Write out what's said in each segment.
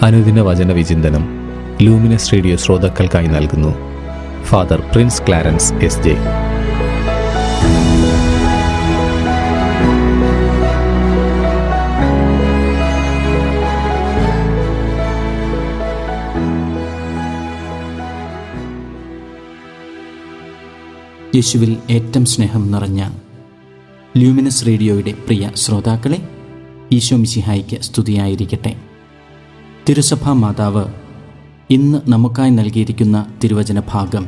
അനുദിന വചന വിചിന്തനം ലൂമിനസ് റേഡിയോ ശ്രോതാക്കൾക്കായി നൽകുന്നു ഫാദർ പ്രിൻസ് ക്ലാരൻസ് എസ്.ജെ. യേശുവിൽ ഏറ്റവും സ്നേഹം നിറഞ്ഞ ലൂമിനസ് റേഡിയോയുടെ പ്രിയ ശ്രോതാക്കളെ, ഈശോ മിശിഹായ്ക്ക് സ്തുതിയായിരിക്കട്ടെ. തിരുസഭാ മാതാവ് ഇന്ന് നമുക്കായി നൽകിയിരിക്കുന്ന തിരുവചന ഭാഗം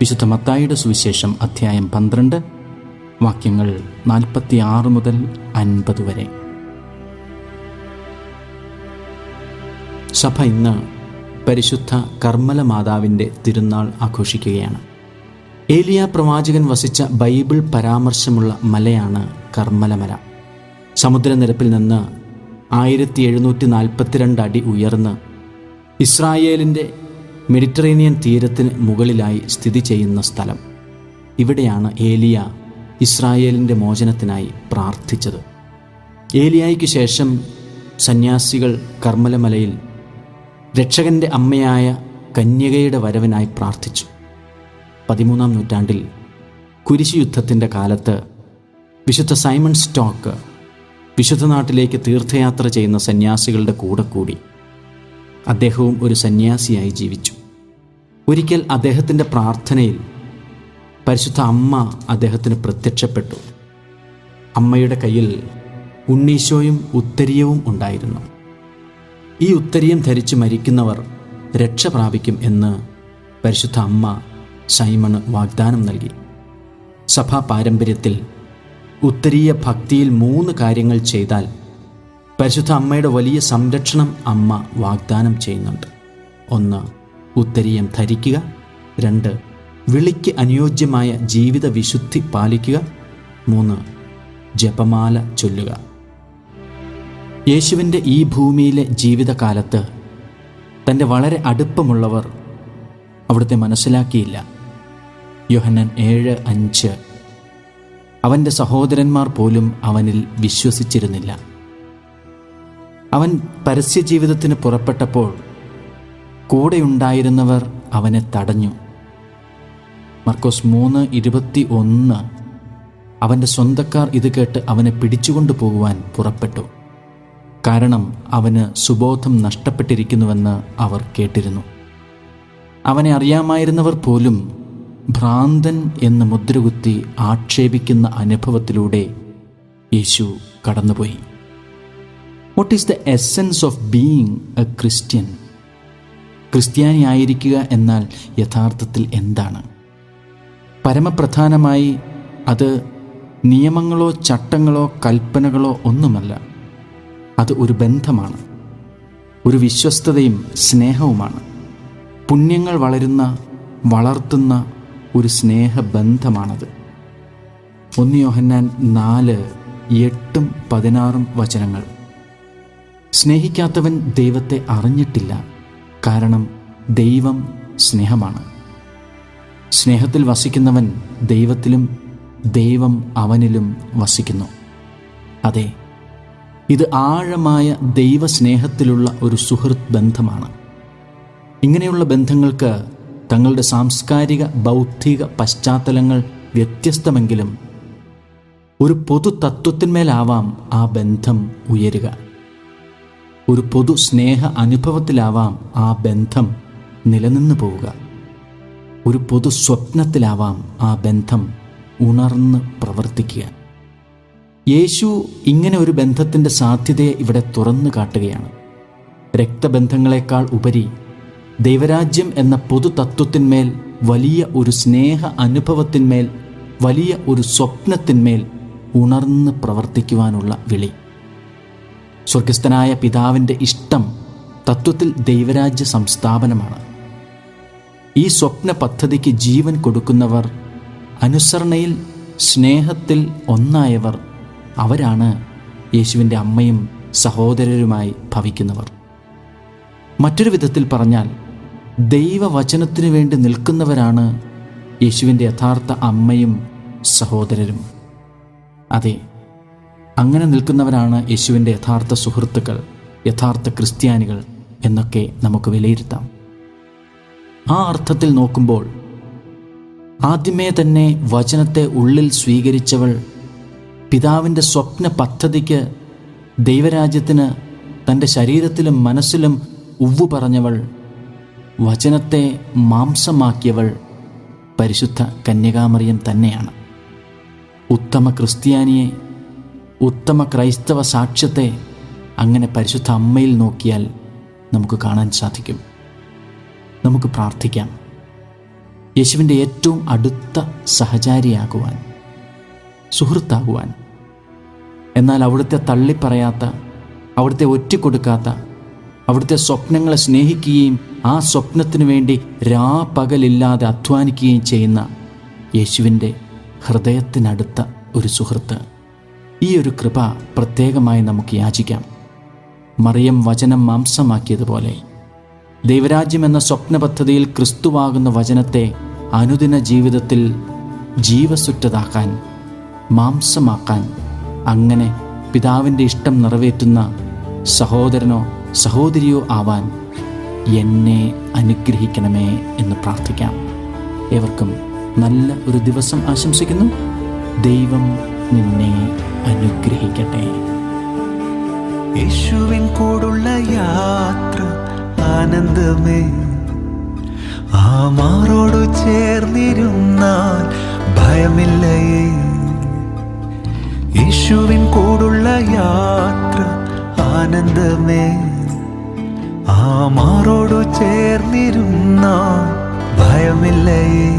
വിശുദ്ധ മത്തായിയുടെ സുവിശേഷം അധ്യായം 12 വാക്യങ്ങൾ 46 മുതൽ 50 വരെ. സഭ ഇന്ന് പരിശുദ്ധ കർമ്മല മാതാവിൻ്റെ തിരുനാൾ ആഘോഷിക്കുകയാണ്. ഏലിയ പ്രവാചകൻ വസിച്ച ബൈബിൾ പരാമർശമുള്ള മലയാണ് കർമ്മലമല. സമുദ്രനിരപ്പിൽ നിന്ന് 1742 അടി ഉയർന്ന് ഇസ്രായേലിൻ്റെ മെഡിറ്ററേനിയൻ തീരത്തിന് മുകളിലായി സ്ഥിതി ചെയ്യുന്ന സ്ഥലം. ഇവിടെയാണ് ഏലിയ ഇസ്രായേലിൻ്റെ മോചനത്തിനായി പ്രാർത്ഥിച്ചത്. ഏലിയായ്ക്ക് ശേഷം സന്യാസികൾ കർമ്മലമലയിൽ രക്ഷകൻ്റെ അമ്മയായ കന്യകയുടെ വരവിനായി പ്രാർത്ഥിച്ചു. 13-ാം നൂറ്റാണ്ടിൽ കുരിശ് യുദ്ധത്തിൻ്റെ കാലത്ത് വിശുദ്ധ സൈമൺ സ്റ്റോക്ക് വിശുദ്ധ നാട്ടിലേക്ക് തീർത്ഥയാത്ര ചെയ്യുന്ന സന്യാസികളുടെ കൂടെ കൂടി. അദ്ദേഹവും ഒരു സന്യാസിയായി ജീവിച്ചു. ഒരിക്കൽ അദ്ദേഹത്തിൻ്റെ പ്രാർത്ഥനയിൽ പരിശുദ്ധ അമ്മ അദ്ദേഹത്തിന് പ്രത്യക്ഷപ്പെട്ടു. അമ്മയുടെ കയ്യിൽ ഉണ്ണീശോയും ഉത്തരീയവും ഉണ്ടായിരുന്നു. ഈ ഉത്തരീയം ധരിച്ച് മരിക്കുന്നവർ രക്ഷ പ്രാപിക്കും എന്ന് പരിശുദ്ധ അമ്മ സൈമണ് വാഗ്ദാനം നൽകി. സഭാ പാരമ്പര്യത്തിൽ ഉത്തരീയ ഭക്തിയിൽ 3 കാര്യങ്ങൾ ചെയ്താൽ പരിശുദ്ധ അമ്മയുടെ വലിയ സംരക്ഷണം അമ്മ വാഗ്ദാനം ചെയ്യുന്നുണ്ട്. 1. ഉത്തരീയം ധരിക്കുക. 2. വിളിക്ക് അനുയോജ്യമായ ജീവിത വിശുദ്ധി പാലിക്കുക. 3. ജപമാല ചൊല്ലുക. യേശുവിൻ്റെ ഈ ഭൂമിയിലെ ജീവിതകാലത്ത് തൻ്റെ വളരെ അടുപ്പമുള്ളവർ അവിടുത്തെ മനസ്സിലാക്കിയില്ല. യോഹന്നാൻ 7:5 അവൻ്റെ സഹോദരന്മാർ പോലും അവനിൽ വിശ്വസിച്ചിരുന്നില്ല. അവൻ പരസ്യജീവിതത്തിന് പുറപ്പെട്ടപ്പോൾ കൂടെയുണ്ടായിരുന്നവർ അവനെ തടഞ്ഞു. മർക്കോസ് 3:21 അവൻ്റെ സ്വന്തക്കാർ ഇത് കേട്ട് അവനെ പിടിച്ചുകൊണ്ടു പോകുവാൻ പുറപ്പെട്ടു. കാരണം അവന് സുബോധം നഷ്ടപ്പെട്ടിരിക്കുന്നുവെന്ന് അവർ കേട്ടിരുന്നു. അവനെ അറിയാമായിരുന്നവർ പോലും ഭ്രാന്തൻ എന്ന് മുദ്രകുത്തി ആക്ഷേപിക്കുന്ന അനുഭവത്തിലൂടെ യേശു കടന്നുപോയി. What is the essence of being A Christian? ക്രിസ്ത്യാനി ആയിരിക്കുക എന്നാൽ യഥാർത്ഥത്തിൽ എന്താണ്? പരമപ്രധാനമായി അത് നിയമങ്ങളോ ചട്ടങ്ങളോ കൽപ്പനകളോ ഒന്നുമല്ല. അത് ഒരു ബന്ധമാണ്, ഒരു വിശ്വസ്തതയും സ്നേഹവുമാണ്. പുണ്യങ്ങൾ വളർത്തുന്ന ഒരു സ്നേഹബന്ധമാണത്. 1 യോഹന്നാൻ 4:8-16 വചനങ്ങൾ. സ്നേഹിക്കാത്തവൻ ദൈവത്തെ അറിഞ്ഞിട്ടില്ല, കാരണം ദൈവം സ്നേഹമാണ്. സ്നേഹത്തിൽ വസിക്കുന്നവൻ ദൈവത്തിലും ദൈവം അവനിലും വസിക്കുന്നു. അതെ, ഇത് ആഴമായ ദൈവസ്നേഹത്തിലുള്ള ഒരു സുഹൃത്ത് ബന്ധമാണ്. ഇങ്ങനെയുള്ള ബന്ധങ്ങൾക്ക് തങ്ങളുടെ സാംസ്കാരിക ബൗദ്ധിക പശ്ചാത്തലങ്ങൾ വ്യത്യസ്തമെങ്കിലും ഒരു പൊതു തത്വത്തിന്മേലാവാം ആ ബന്ധം ഉയരുക. ഒരു പൊതു സ്നേഹ അനുഭവത്തിലാവാം ആ ബന്ധം നിലനിന്നു പോവുക. ഒരു പൊതു സ്വപ്നത്തിലാവാം ആ ബന്ധം ഉണർന്ന് പ്രവർത്തിക്കുക. യേശു ഇങ്ങനെ ഒരു ബന്ധത്തിൻ്റെ സാധ്യതയെ ഇവിടെ തുറന്നു കാട്ടുകയാണ്. രക്തബന്ധങ്ങളെക്കാൾ ഉപരി ദൈവരാജ്യം എന്ന പൊതു തത്വത്തിന്മേൽ, വലിയ ഒരു സ്നേഹ അനുഭവത്തിന്മേൽ, വലിയ ഒരു സ്വപ്നത്തിന്മേൽ ഉണർന്ന് പ്രവർത്തിക്കുവാനുള്ള വിളി. സ്വർഗസ്ഥനായ പിതാവിൻ്റെ ഇഷ്ടം തത്വത്തിൽ ദൈവരാജ്യ സംസ്ഥാപനമാണ്. ഈ സ്വപ്ന പദ്ധതിക്ക് ജീവൻ കൊടുക്കുന്നവർ, അനുസരണയിൽ സ്നേഹത്തിൽ ഒന്നായവർ, അവരാണ് യേശുവിൻ്റെ അമ്മയും സഹോദരരുമായി ഭവിക്കുന്നവർ. മറ്റൊരു വിധത്തിൽ പറഞ്ഞാൽ ദൈവവചനത്തിനു വേണ്ടി നിൽക്കുന്നവരാണ് യേശുവിൻ്റെ യഥാർത്ഥ അമ്മയും സഹോദരരും. അതെ, അങ്ങനെ നിൽക്കുന്നവരാണ് യേശുവിൻ്റെ യഥാർത്ഥ സുഹൃത്തുക്കൾ, യഥാർത്ഥ ക്രിസ്ത്യാനികൾ, എന്നൊക്കെ നമുക്ക് വിലയിരുത്താം. ആ അർത്ഥത്തിൽ നോക്കുമ്പോൾ ആദ്യമേ തന്നെ വചനത്തെ ഉള്ളിൽ സ്വീകരിച്ചവൾ, പിതാവിൻ്റെ സ്വപ്ന പദ്ധതിക്ക്, ദൈവരാജ്യത്തിന് തൻ്റെ ശരീരത്തിലും മനസ്സിലും ഉവ്വു പറഞ്ഞവൾ, വചനത്തെ മാംസമാക്കിയവൾ പരിശുദ്ധ കന്യകാമറിയം തന്നെയാണ്. ഉത്തമ ക്രിസ്ത്യാനിയെ, ഉത്തമ ക്രൈസ്തവ സാക്ഷ്യത്തെ അങ്ങനെ പരിശുദ്ധ അമ്മയിൽ നോക്കിയാൽ നമുക്ക് കാണാൻ സാധിക്കും. നമുക്ക് പ്രാർത്ഥിക്കാം. യേശുവിൻ്റെ ഏറ്റവും അടുത്ത സഹചാരിയാകുവാൻ, സുഹൃത്താകുവാൻ, എന്നാൽ അവിടുത്തെ തള്ളിപ്പറയാത്ത, അവിടുത്തെ ഒറ്റിക്കൊടുക്കാത്ത, അവിടുത്തെ സ്വപ്നങ്ങളെ സ്നേഹിക്കുകയും ആ സ്വപ്നത്തിനു വേണ്ടി രാപകലില്ലാതെ അധ്വാനിക്കുകയും ചെയ്യുന്ന യേശുവിൻ്റെ ഹൃദയത്തിനടുത്ത ഒരു സുഹൃത്ത്. ഈ ഒരു കൃപ പ്രത്യേകമായി നമുക്ക് യാചിക്കാം. മറിയം വചനം മാംസമാക്കിയതുപോലെ ദൈവരാജ്യം എന്ന സ്വപ്ന പദ്ധതിയിൽ ക്രിസ്തുവാകുന്ന വചനത്തെ അനുദിന ജീവിതത്തിൽ ജീവസുറ്റതാക്കാൻ, മാംസമാക്കാൻ, അങ്ങനെ പിതാവിൻ്റെ ഇഷ്ടം നിറവേറ്റുന്ന സഹോദരനോ സഹോദരിയോ ആവാൻ എന്നെ അനുഗ്രഹിക്കണമേ എന്ന് പ്രാർത്ഥിക്കാം. ഏവർക്കും നല്ല ഒരു ദിവസം ആശംസിക്കുന്നു. ദൈവം നിന്നെ അനുഗ്രഹിക്കട്ടെ. യേശുവിൻ കൂടുള്ള യാത്ര ആനന്ദമേ, ആ മാറോടു ചേർന്നിരുന്നാൽ ഭയമില്ലയേ. യേശുവിൻ കൂടുള്ള യാത്ര ആനന്ദമേ, ആ മാറോടു ചേർന്നിരുന്നാൽ ഭയമില്ലയേ.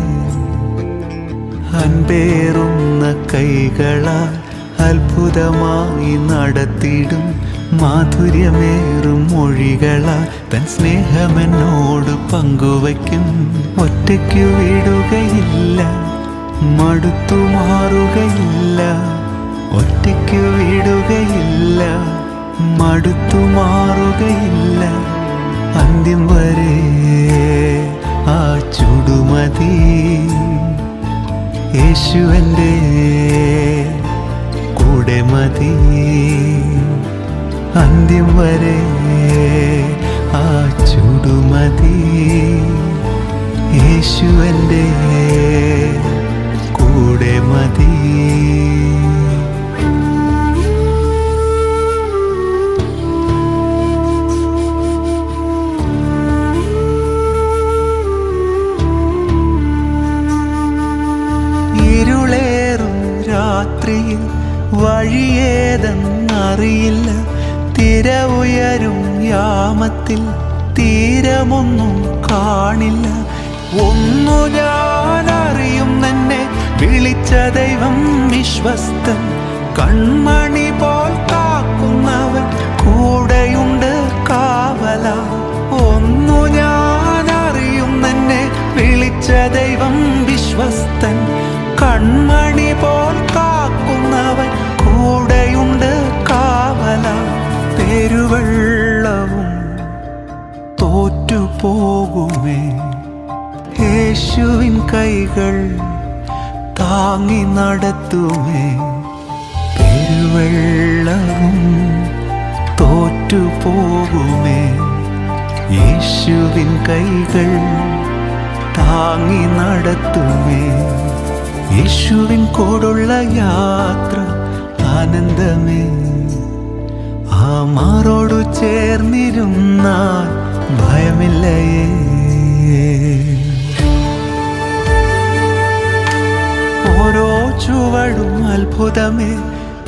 അൻപേറുന്ന കൈകളാൽ അത്ഭുതമായി നടത്തിടും, മാധുര്യമേറും മൊഴികളാൽ തൻ സ്നേഹമെന്നോട് പങ്കുവയ്ക്കും. ഒറ്റയ്ക്കു വിടുകയില്ല, മടുത്തു മാറുകയില്ല. ഒറ്റയ്ക്കു വിടുകയില്ല, മടുത്തു മാറുകയില്ല. അന്ത്യം വരെ ആ ചുടുമതി യേശുവൻ്റെ കൂടെ മതി. അന്ത്യം വരെ ആ ചുടുമതി യേശുവൻ്റെ കൂടെ മതി. ഇരുളേറും രാത്രിയിൽ വഴിയേതെന്നറിയില്ല, തിര ഉയരും യാമത്തിൽ തീരമൊന്നും കാണില്ല. ഒന്നു ഞാൻ അറിയും, എന്നെ വിളിച്ച ദൈവം വിശ്വസ്തൻ, കൺമണി പോൽ കാക്കുന്നവൻ കൂടെയുണ്ട് കാവല. ഒന്നു ഞാൻ അറിയും, എന്നെ വിളിച്ച ദൈവം വിശ്വസ്തൻ, കൺമണി പോൽ കാക്കുന്നവൻ കൂടെയുണ്ട് കാവല. പെരുവെള്ളവും തോറ്റുപോകുമേ, യേശുവിൻ കൈകൾ താങ്ങി നടത്തുമേ. പെരുവെള്ളവും തോറ്റുപോകുമേ, യേശുവിൻ കൈകൾ താങ്ങി നടത്തുമേ. യേശുവിൻ കൂടുള്ള യാത്ര ആനന്ദമേ, ആ മാറോടു ചേർന്നിരുന്നാൽ ഭയമില്ലയേ. ഓരോ ചുവടും അത്ഭുതമേ,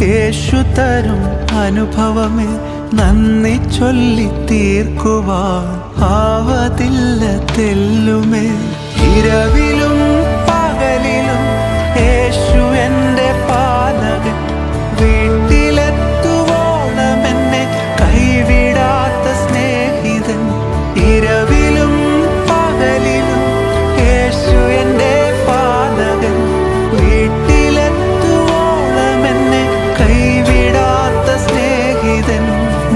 യേശു തരും അനുഭവമേ. നന്ദി ചൊല്ലി തീർക്കുവാൻ ആവതില്ല തെല്ലുമേ. ഇരവിലും പകലിലും യേശു എൻ്റെ പാലകൻ, വീട്ടിലെത്തുവോളം എന്നെ കൈവിടാത്ത സ്നേഹിതൻ. ഇരവിലും പകലിലും യേശു എൻ്റെ പാലകൻ, വീട്ടിലെത്തുവോളം എന്നെ കൈവിടാത്ത സ്നേഹിതൻ.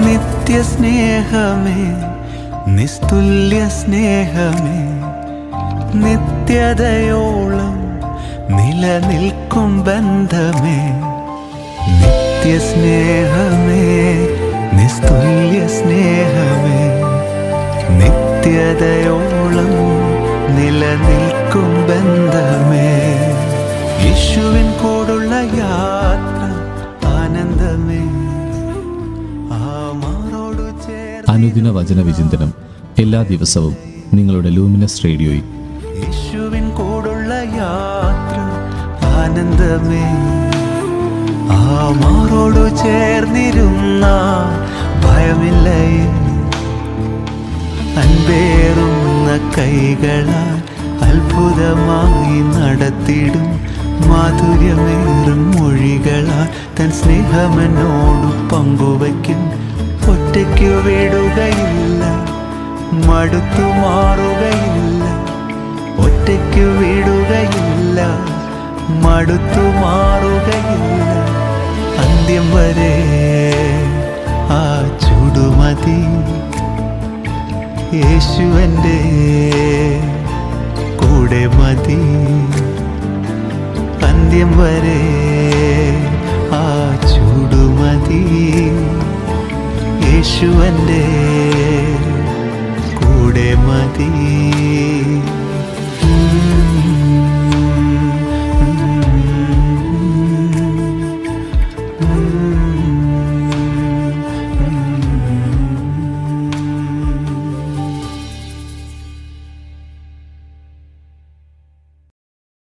നിത്യസ്നേഹമേ, നിസ്തുല്യ സ്നേഹമേ, നിത്യതയോളം നിലനിൽക്കും ബന്ധമേ. നിത്യസ്നേഹമേ, നിസ്തുല്യ സ്നേഹമേ, നിത്യതയോളം നിലനിൽക്കും ബന്ധമേ. യേശുവിൻ കൂടുള്ള യാത്ര ആനന്ദമേ. ആ മാറോടു ചേർന്ന് അനുദിന വചന വിചിന്തനം എല്ലാ ദിവസവും നിങ്ങളുടെ ലൂമിനസ് റേഡിയോയിൽ. യേശുവിൻ കൂടുള്ള യാത്ര ആനന്ദമേ. ആ മാറോടു ചേർന്നിരുന്ന ഭയമില്ലേ. അൻപേറുന്ന കൈകളാൽ അത്ഭുതമായി നടത്തിടും മാധുര്യമേറും മൊഴികളാൽ തൻ സ്നേഹമെന്നോടു പങ്കുവയ്ക്കും. ഒറ്റയ്ക്കു വിടുകയില്ല, മടുത്തു മാറുകയില്ല. ഒറ്റയ്ക്കു വിടുകയില്ല, മടുത്തു മാറുകയില്ല. അന്ത്യം വരെ ആ ചുടുമതി. യേശു എൻ്റെ കൂടെ മതി. അന്ത്യം വരെ ആ ചുടുമതി. യേശു എൻ്റെ കൂടെ മതി.